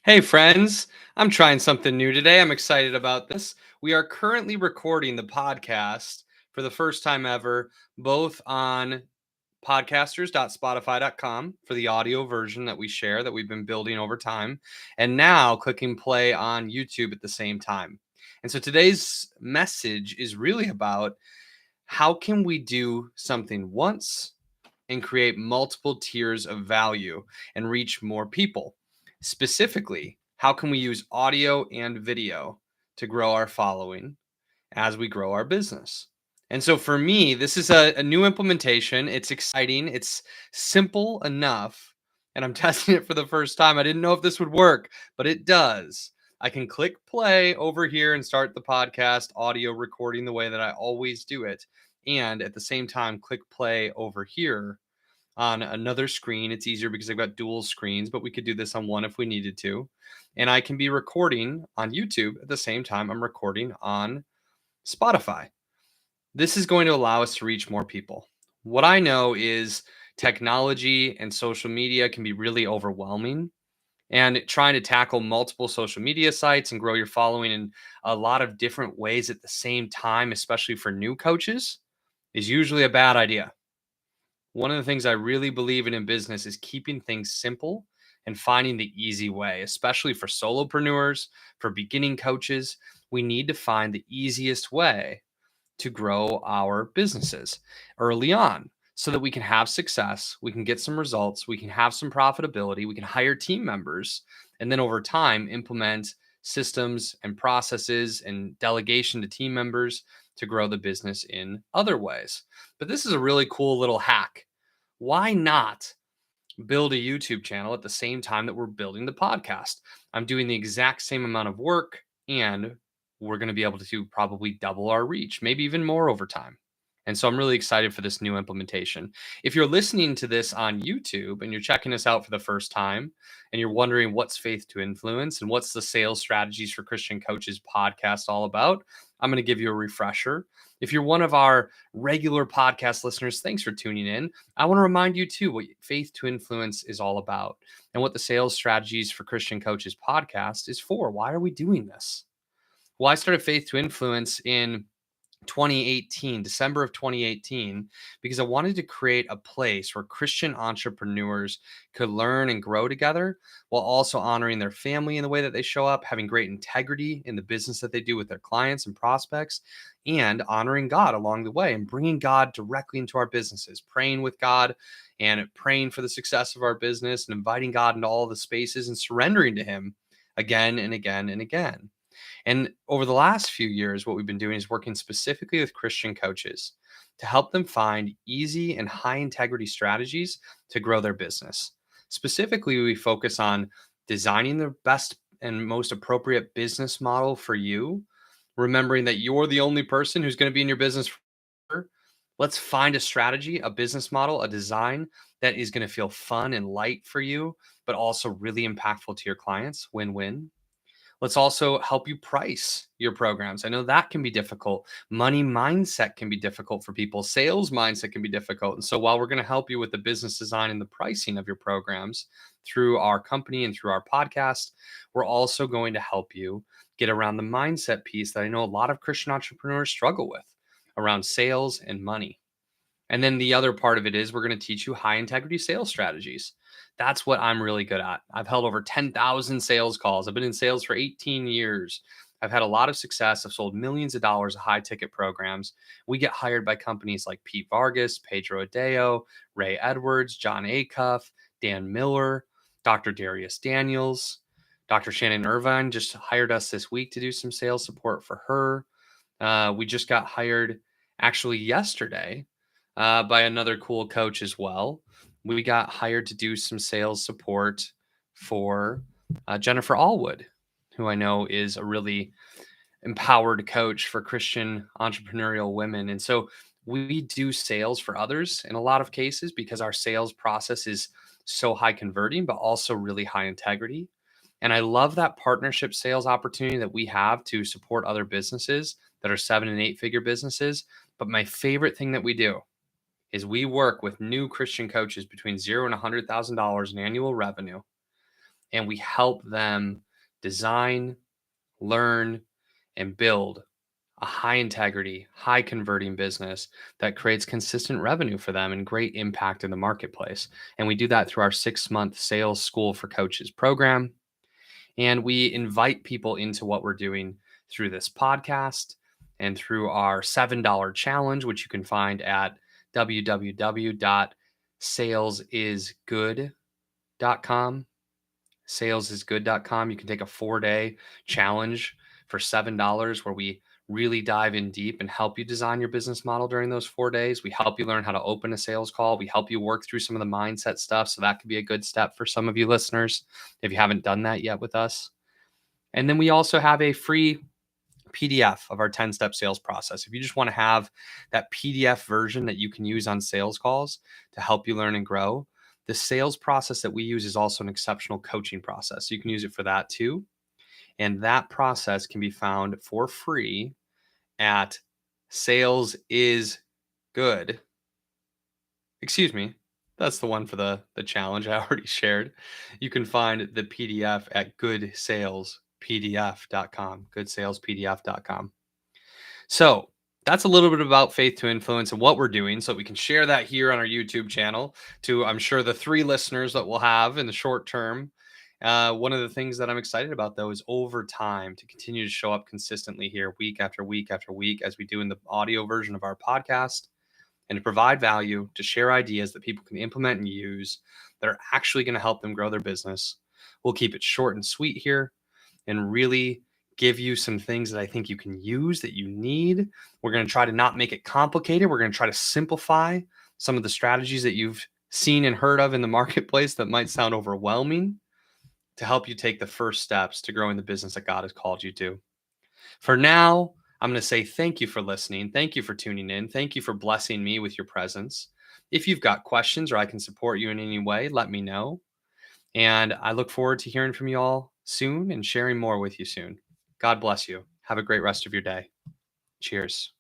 Hey, friends. I'm trying something new today. I'm excited about this. We are currently recording the podcast for the first time ever, both on podcasters.spotify.com for the audio version that we share that we've been building over time, and now clicking play on YouTube at the same time. And so today's message is really about how can we do something once and create multiple tiers of value and reach more people. Specifically, how can we use audio and video to grow our following as we grow our business? And so for me, this is a new implementation. It's exciting, it's simple enough, and I'm testing it for the first time. I didn't know if this would work, but it does. I can click play over here and start the podcast audio recording the way that I always do it. And at the same time, click play over here on another screen. It's easier because I've got dual screens, but we could do this on one if we needed to. And I can be recording on YouTube at the same time I'm recording on Spotify. This is going to allow us to reach more people. What I know is technology and social media can be really overwhelming. And trying to tackle multiple social media sites and grow your following in a lot of different ways at the same time, especially for new coaches, is usually a bad idea. One of the things I really believe in business is keeping things simple and finding the easy way, especially for solopreneurs, for beginning coaches. We need to find the easiest way to grow our businesses early on so that we can have success, we can get some results, we can have some profitability, we can hire team members, and then over time implement systems and processes and delegation to team members to grow the business in other ways. But this is a really cool little hack. Why not build a YouTube channel at the same time that we're building the podcast? I'm doing the exact same amount of work, and we're going to be able to probably double our reach, maybe even more over time. And so I'm really excited for this new implementation. If you're listening to this on YouTube and you're checking us out for the first time and you're wondering what's Faith to Influence and what's the Sales Strategies for Christian Coaches podcast all about, I'm going to give you a refresher. If you're one of our regular podcast listeners, thanks for tuning in. I want to remind you too what Faith to Influence is all about and what the Sales Strategies for Christian Coaches podcast is for. Why are we doing this? Well, I started Faith to Influence in 2018, December of 2018, because I wanted to create a place where Christian entrepreneurs could learn and grow together while also honoring their family in the way that they show up, having great integrity in the business that they do with their clients and prospects, and honoring God along the way and bringing God directly into our businesses, praying with God and praying for the success of our business and inviting God into all the spaces and surrendering to Him again and again and again. And over the last few years, what we've been doing is working specifically with Christian coaches to help them find easy and high integrity strategies to grow their business. Specifically, we focus on designing the best and most appropriate business model for you, remembering that you're the only person who's going to be in your business forever. Let's find a strategy, a business model, a design that is going to feel fun and light for you, but also really impactful to your clients. Win win. Let's also help you price your programs. I know that can be difficult. Money mindset can be difficult for people. Sales mindset can be difficult. And so while we're going to help you with the business design and the pricing of your programs through our company and through our podcast, we're also going to help you get around the mindset piece that I know a lot of Christian entrepreneurs struggle with around sales and money. And then the other part of it is we're going to teach you high integrity sales strategies. That's what I'm really good at. I've held over 10,000 sales calls. I've been in sales for 18 years. I've had a lot of success. I've sold millions of dollars of high ticket programs. We get hired by companies like Pete Vargas, Pedro Adao, Ray Edwards, Jon Acuff, Dan Miller, Dr. Darius Daniels. Dr. Shannon Irvine just hired us this week to do some sales support for her. We just got hired actually yesterday by another cool coach as well. We got hired to do some sales support for Jennifer Allwood, who I know is a really empowered coach for Christian entrepreneurial women. And so we do sales for others in a lot of cases because our sales process is so high converting, but also really high integrity. And I love that partnership sales opportunity that we have to support other businesses that are 7 and 8 figure businesses. But my favorite thing that we do is we work with new Christian coaches between $0 and $100,000 in annual revenue. and we help them design, learn, and build a high integrity, high converting business that creates consistent revenue for them and great impact in the marketplace. And we do that through our 6-month sales school for coaches program. And we invite people into what we're doing through this podcast and through our $7 challenge, which you can find at www.salesisgood.com. Salesisgood.com. You can take a 4-day challenge for $7 where we really dive in deep and help you design your business model during those 4 days. We help you learn how to open a sales call. We help you work through some of the mindset stuff. So that could be a good step for some of you listeners if you haven't done that yet with us. And then we also have a free PDF of our 10-step sales process. If you just want to have that PDF version that you can use on sales calls to help you learn and grow, the sales process that we use is also an exceptional coaching process. So you can use it for that too. And that process can be found for free at Sales is Good. Excuse me. That's the one for the challenge I already shared. You can find the PDF at goodsalespdf.com. Goodsalespdf.com. So that's a little bit about Faith to Influence and what we're doing so we can share that here on our YouTube channel to, I'm sure, the 3 listeners that we'll have in the short term. One of the things that I'm excited about, though, is over time to continue to show up consistently here week after week after week as we do in the audio version of our podcast, and to provide value, to share ideas that people can implement and use that are actually going to help them grow their business. We'll keep it short and sweet here and really give you some things that I think you can use that you need. We're going to try to not make it complicated. We're going to try to simplify some of the strategies that you've seen and heard of in the marketplace that might sound overwhelming to help you take the first steps to growing the business that God has called you to. For now, I'm going to say thank you for listening. Thank you for tuning in. Thank you for blessing me with your presence. If you've got questions or I can support you in any way, let me know. And I look forward to hearing from you all soon and sharing more with you soon. God bless you. Have a great rest of your day. Cheers.